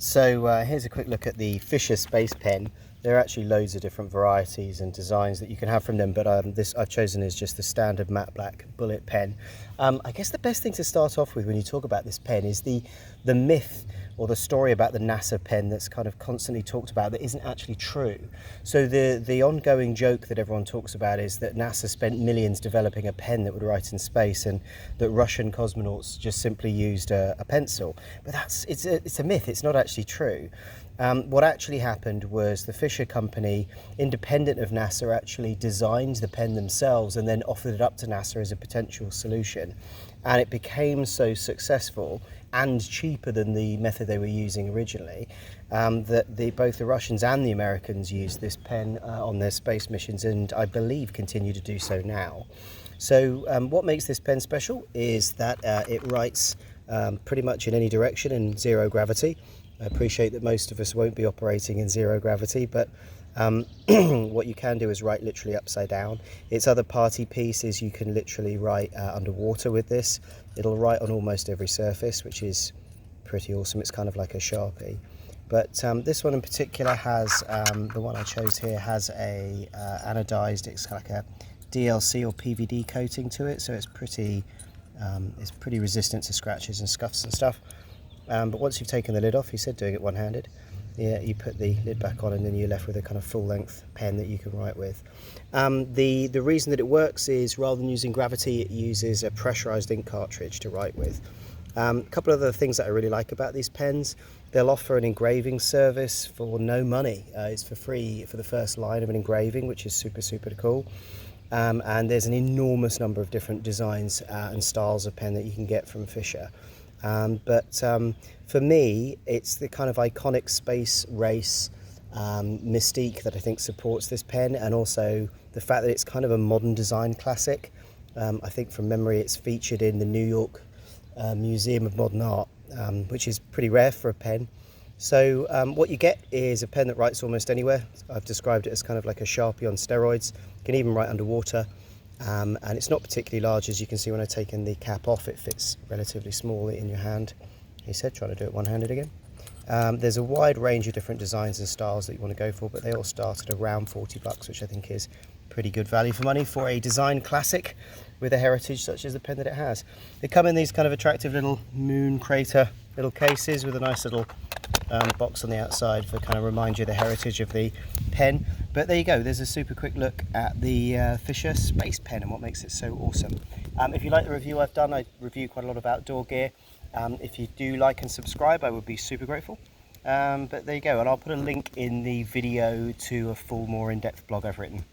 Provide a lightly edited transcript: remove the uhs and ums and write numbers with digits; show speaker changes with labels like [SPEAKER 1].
[SPEAKER 1] So here's a quick look at the Fisher Space Pen. There are actually loads of different varieties and designs that you can have from them, but this I've chosen is just the standard matte black bullet pen. I guess the best thing to start off with when you talk about this pen is the myth or the story about the NASA pen that's kind of constantly talked about that isn't actually true. So the ongoing joke that everyone talks about is that NASA spent millions developing a pen that would write in space, and that Russian cosmonauts just simply used a pencil. But it's a myth. It's not actually true. What actually happened was the Fisher company, independent of NASA, actually designed the pen themselves and then offered it up to NASA as a potential solution. And it became so successful and cheaper than the method they were using originally, that both the Russians and the Americans used this pen on their space missions, and I believe continue to do so now. So what makes this pen special is that it writes pretty much in any direction in zero gravity. I appreciate that most of us won't be operating in zero gravity, but what you can do is write literally upside down. Its other party piece is you can literally write underwater with this. It'll write on almost every surface, which is pretty awesome. It's kind of like a Sharpie. But this one in particular has, the one I chose here, has a anodized, it's like a DLC or PVD coating to it, so it's pretty resistant to scratches and scuffs and stuff. But once you've taken the lid off, he said doing it one-handed, yeah, you put the lid back on and then you're left with a kind of full-length pen that you can write with. The reason that it works is rather than using gravity, it uses a pressurized ink cartridge to write with. A couple of other things that I really like about these pens: they'll offer an engraving service for no money. It's for free for the first line of an engraving, which is super cool. And there's an enormous number of different designs and styles of pen that you can get from Fisher. But for me, it's the kind of iconic space race mystique that I think supports this pen, and also the fact that it's kind of a modern design classic. I think from memory it's featured in the New York Museum of Modern Art, which is pretty rare for a pen. So what you get is a pen that writes almost anywhere. I've described it as kind of like a Sharpie on steroids. You can even write underwater. And it's not particularly large, as you can see when I've taken the cap off. It fits relatively small in your hand. He said, trying to do it one-handed again. There's a wide range of different designs and styles that you want to go for, but they all start at around 40 bucks, which I think is pretty good value for money for a design classic with a heritage such as the pen that it has. They come in these kind of attractive little moon crater little cases with a nice little box on the outside for kind of remind you of the heritage of the pen. But there you go, there's a super quick look at the Fisher Space Pen and what makes it so awesome. If you like the review I've done, I review quite a lot of outdoor gear. If you do like and subscribe, I would be super grateful. But there you go, and I'll put a link in the video to a full, more in-depth blog I've written.